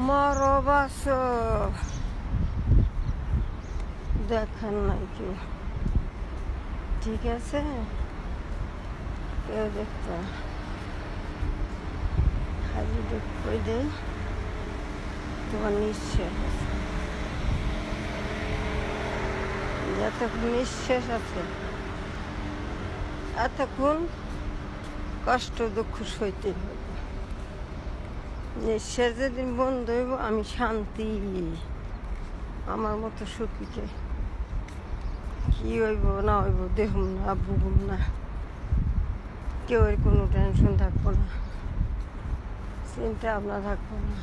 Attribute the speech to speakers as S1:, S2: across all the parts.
S1: মরবাস দেখেন নাই কেউ, ঠিক আছে? কেউ দেখতে খালি দেখবই দেয় তোমার নিঃশ্বাস আছে, যতক্ষণ নিঃশ্বাস আছে এতক্ষণ কষ্ট দুঃখ সইতে হবে। নিঃশ্বাস যেদিন বন্ধ হইব আমি শান্তি, আমার মতো সুখীকে কি হইব না হইব দেখুন না, বুঝুন না, কেউ কোনো টেনশন থাকবো না, চিন্তা ভাবনা থাকবো না।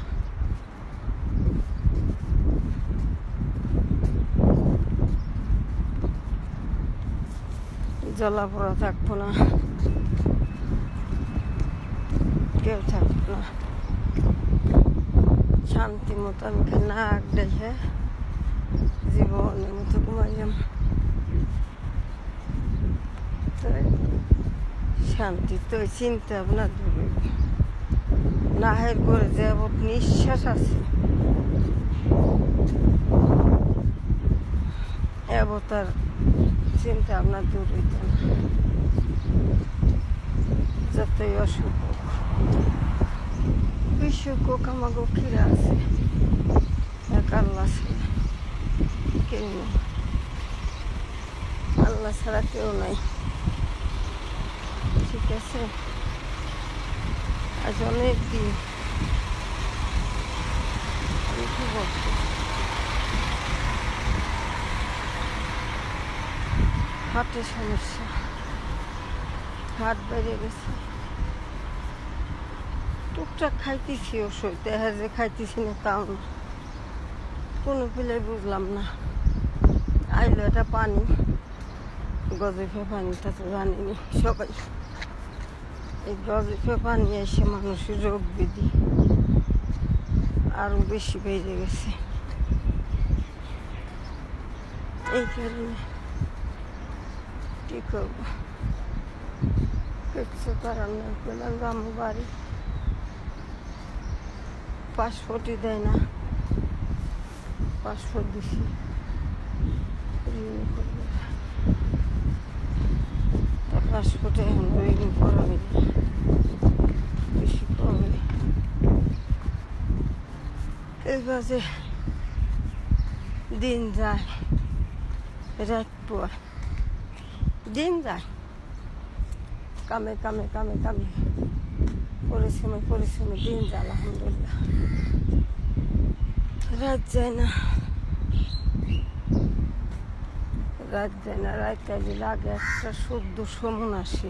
S1: জ্বলাপোড়া থাকবো না, কেউ থাকবো না, শান্তি মতো আমি নাক দেখে জীবনের মতো ঘুমাইলাম। শান্তি তো চিন্তা ভাবনা দূর হইব। নাহের করে যে নিঃশ্বাস আছে তার চিন্তা ভাবনা দূর হইত না। যতই অসুখ হোক বিসুখ হোক আমাকে খিরা আছে, এক আল্লাহ ছাড়া কেউ নেই, আল্লাহ ছাড়া কেউ নাই, ঠিক আছে? আজ অনেক দিন আমি কি বলবো, হার্টের সমস্যা, হাত বেড়ে গেছে, টুকটাক খাইতেছি ওষুধ, দেখা যে খাইতেছি না তাও না, কোনো পিলে বুঝলাম না। আইলো এটা পানি, গজেফে পানিটা তো জানিনি সবাই, এই গজেফে পানি এসে মানুষের রোগ ব্যাধি আরো বেশি বেড়ে গেছে। এই কারণে কি করবো, কিচ্ছু করার নেই। পেলাম আমার বাড়ি পাসপোর্টই দেয় না, পাসপোর্ট দিছি পাসপোর্টে এখন রিনিউ করা হয়নি, বেশি কমে এইভাবে দিন যায়, রাত পোয়া দিন যায়, কামে কামে কামে কামে পরিশ্রমে পরিশ্রমে দিন যায়। আলহামদুলিল্লাহ রাত যায় না, রাত যায় না। রাত আইলে লাগে একটা শুদ্ধ সমন আসে,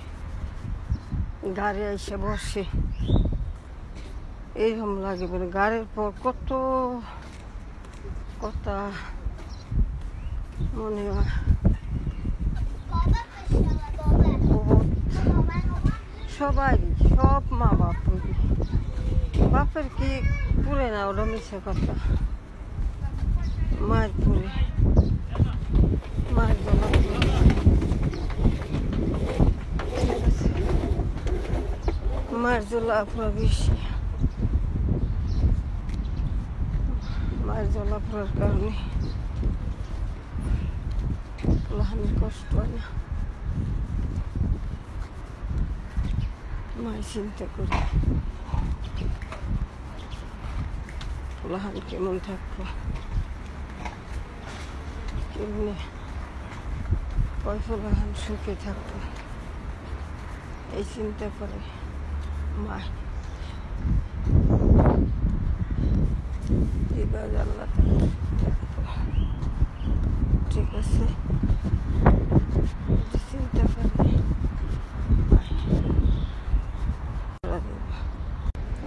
S1: গাড়ি এসে বসে এইরকম লাগে, বলে গাড়ির পর কত কথা মনে হয়। সবাই সব মা বাপ বাপের কি পুরে না, ওরা মিশে কথা, মায়ের পুরে, মায়ের জন্য মায়ের জলাফোড়া বেশি, মায়ের জলাফোড়ার কারণে পোলাহানির কষ্ট হয় না। মায়ের চিন্তা করি পোলাহান কেমন থাকবো, কেমনে কয় পোলাহান সুখে থাকবো, এই চিন্তা করে মা এবার আল্লাহ ঠিক আছে, চিন্তা করে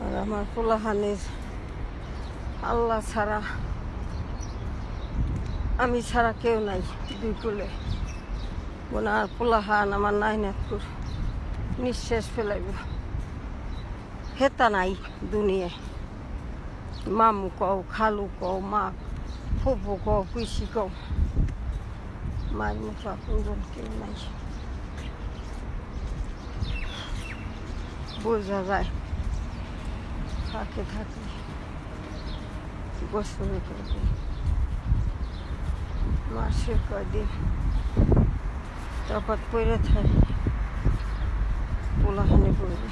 S1: আর আমার পোলাহানের আল্লাহ ছাড়া, আমি ছাড়া কেউ নাই দুই কুলে, ওনার পোলাহান আমার নাইনাথপুর নিঃশ্বাস ফেলাইব, হেতা নাই দুনিয়ায়, মামু কও, খালু কও, মা ফুপু কও, পিসি কও, মায়ের মতো আপনজন কেউ নাই, বোঝা যায় থাকে থাকে বছরে কয়দিন, মাসের কয়দিন তফাৎ পড়ে থাকে পোলাহানে পড়বে।